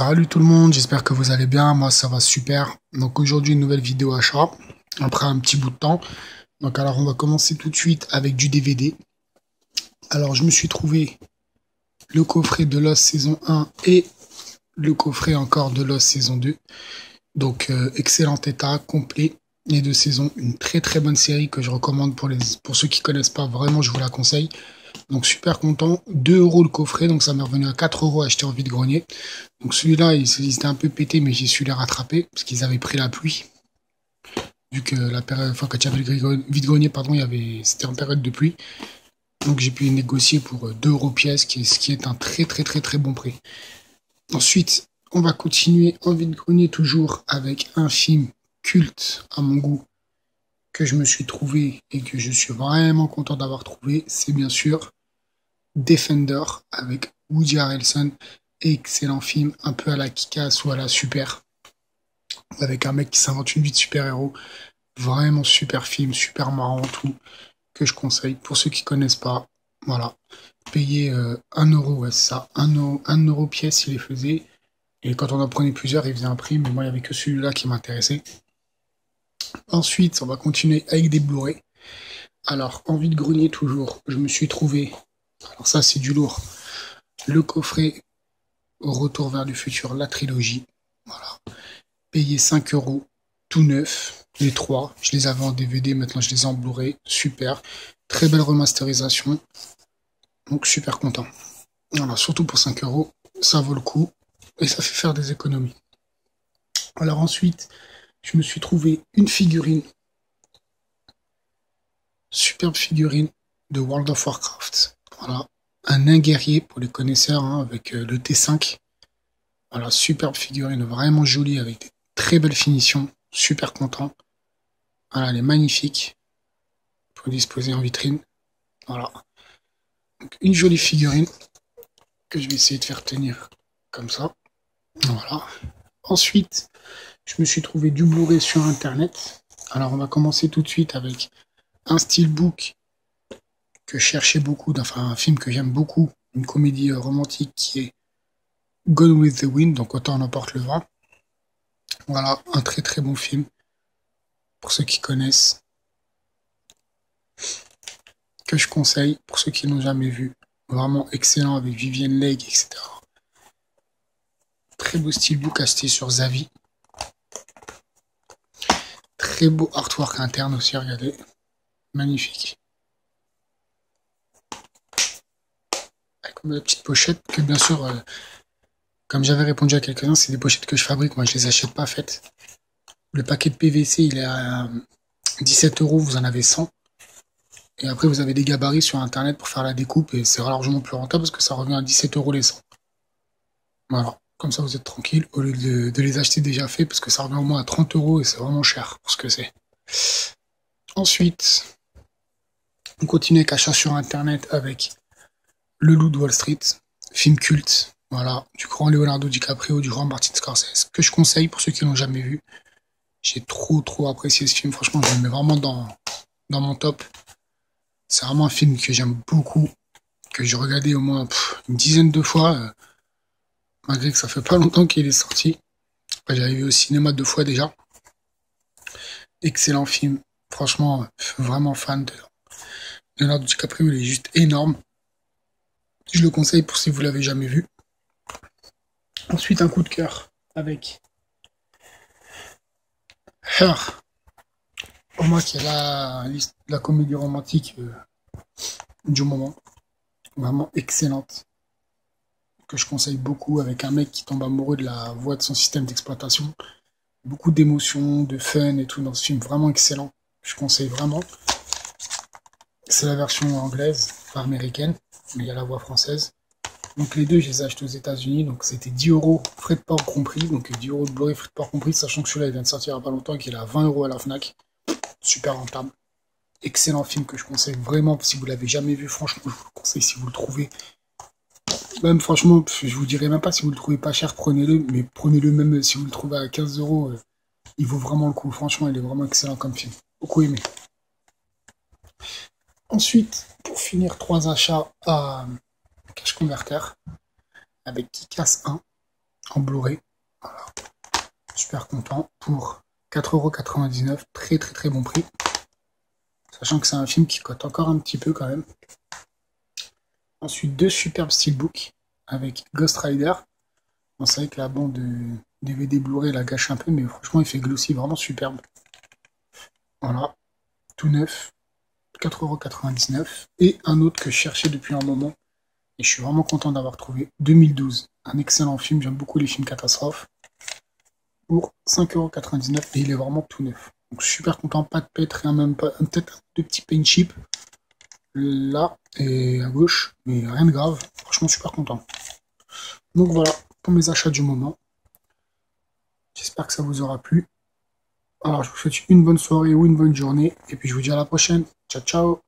Salut tout le monde, j'espère que vous allez bien, moi ça va super. Donc aujourd'hui une nouvelle vidéo achat, après un petit bout de temps. Donc alors on va commencer tout de suite avec du DVD. Alors je me suis trouvé le coffret de Lost saison 1 et le coffret encore de Lost saison 2. Donc excellent état, complet, les deux saisons, une très très bonne série que je recommande pour ceux qui connaissent pas, vraiment je vous la conseille. Donc super content, 2 euros le coffret, donc ça m'est revenu à 4 euros acheté en vide-grenier. Donc celui-là, ils étaient un peu pétés, mais j'ai su les rattraper, parce qu'ils avaient pris la pluie. Vu que la période, enfin, quand il y avait le vide-grenier, pardon, c'était en période de pluie. Donc j'ai pu négocier pour 2 euros pièce, ce qui est un très très très très bon prix. Ensuite, on va continuer en vide-grenier toujours avec un film culte à mon goût que je me suis trouvé et que je suis vraiment content d'avoir trouvé. C'est bien sûr Defender avec Woody Harrelson. Excellent film, un peu à la Kick-Ass ou à la Super, avec un mec qui s'invente une vie de super-héros. Vraiment super film, super marrant, tout, que je conseille. Pour ceux qui connaissent pas, voilà. Payer 1 euro, ouais, c'est ça. 1 euro pièce, il les faisait. Et quand on en prenait plusieurs, il faisait un prix, mais moi, il n'y avait que celui-là qui m'intéressait. Ensuite, on va continuer avec des Blu-ray. Alors, en vide-grenier toujours, je me suis trouvé, alors ça c'est du lourd, le coffret Retour vers le futur, la trilogie. Voilà. Payé 5 euros, tout neuf, les trois. Je les avais en DVD, maintenant je les ai en Blu-ray. Super. Très belle remasterisation. Donc super content. Voilà, surtout pour 5 euros, ça vaut le coup. Et ça fait faire des économies. Alors ensuite, je me suis trouvé une figurine. Superbe figurine de World of Warcraft. Voilà. Un nain guerrier pour les connaisseurs, hein, avec le T5. Voilà, superbe figurine, vraiment jolie, avec des très belles finitions. Super content. Voilà, elle est magnifique. Pour disposer en vitrine. Voilà. Donc, une jolie figurine que je vais essayer de faire tenir comme ça. Voilà. Ensuite, je me suis trouvé du Blu-ray sur Internet. Alors, on va commencer tout de suite avec un steelbook que je cherchais beaucoup, enfin un film que j'aime beaucoup, une comédie romantique qui est Gone with the Wind, donc Autant en emporte le vent. Voilà, un très très bon film pour ceux qui connaissent, que je conseille pour ceux qui n'ont jamais vu. Vraiment excellent avec Vivienne Leigh, etc. Très beau steelbook acheté sur Zavi. Très beau artwork interne aussi, regardez. Magnifique. Avec la petite pochette que bien sûr, comme j'avais répondu à quelques-uns, c'est des pochettes que je fabrique, moi je les achète pas faites. Le paquet de PVC il est à 17 euros, vous en avez 100. Et après vous avez des gabarits sur internet pour faire la découpe et c'est largement plus rentable parce que ça revient à 17 euros les 100. Voilà, comme ça vous êtes tranquille au lieu de les acheter déjà faits parce que ça revient au moins à 30 euros et c'est vraiment cher pour ce que c'est. Ensuite, on continue avec achat sur internet avec Le Loup de Wall Street, film culte, voilà, du grand Leonardo DiCaprio, du grand Martin Scorsese, que je conseille pour ceux qui l'ont jamais vu. J'ai trop apprécié ce film, franchement, je le mets vraiment dans mon top. C'est vraiment un film que j'aime beaucoup, que j'ai regardé au moins une dizaine de fois, malgré que ça fait pas longtemps qu'il est sorti. Enfin, j'avais vu au cinéma 2 fois déjà. Excellent film, franchement, vraiment fan de Leonardo DiCaprio, il est juste énorme. Je le conseille pour si vous l'avez jamais vu. Ensuite, un coup de cœur avec Her, pour moi qui est la comédie romantique du moment. Vraiment excellente. Que je conseille beaucoup avec un mec qui tombe amoureux de la voix de son système d'exploitation. Beaucoup d'émotions, de fun et tout dans ce film. Vraiment excellent. Je conseille vraiment. C'est la version anglaise, pas américaine, mais il y a la voix française. Donc les deux, je les ai achetés aux États-Unis, donc c'était 10 euros, frais de port compris, donc 10 euros de Blu-ray, frais de port compris, sachant que celui-là il vient de sortir il n'y a pas longtemps et qu'il est à 20 euros à la Fnac. Super rentable. Excellent film que je conseille vraiment, si vous l'avez jamais vu, franchement, je vous le conseille si vous le trouvez. Même franchement, je vous dirais même pas si vous le trouvez pas cher, prenez-le, mais prenez-le même si vous le trouvez à 15 euros, il vaut vraiment le coup. Franchement, il est vraiment excellent comme film. Beaucoup aimé. Ensuite, pour finir, 3 achats à Cash Converter avec Kick-Ass 1. en Blu-ray. Voilà. Super content pour 4,99 €. Très très très bon prix. Sachant que c'est un film qui cote encore un petit peu quand même. Ensuite, deux superbes steelbooks avec Ghost Rider. Bon, c'est vrai que la bande DVD Blu-ray la gâche un peu, mais franchement, il fait glossy vraiment superbe. Voilà, tout neuf, 4,99 €. Et un autre que je cherchais depuis un moment, et je suis vraiment content d'avoir trouvé, 2012. Un excellent film, j'aime beaucoup les films catastrophes. Pour 5,99 € et il est vraiment tout neuf. Donc super content, pas de pète, rien, même pas, peut-être deux petits paint chips là et à gauche, mais rien de grave. Franchement, super content. Donc voilà pour mes achats du moment. J'espère que ça vous aura plu. Alors, je vous souhaite une bonne soirée ou une bonne journée, et puis je vous dis à la prochaine. Ciao, ciao!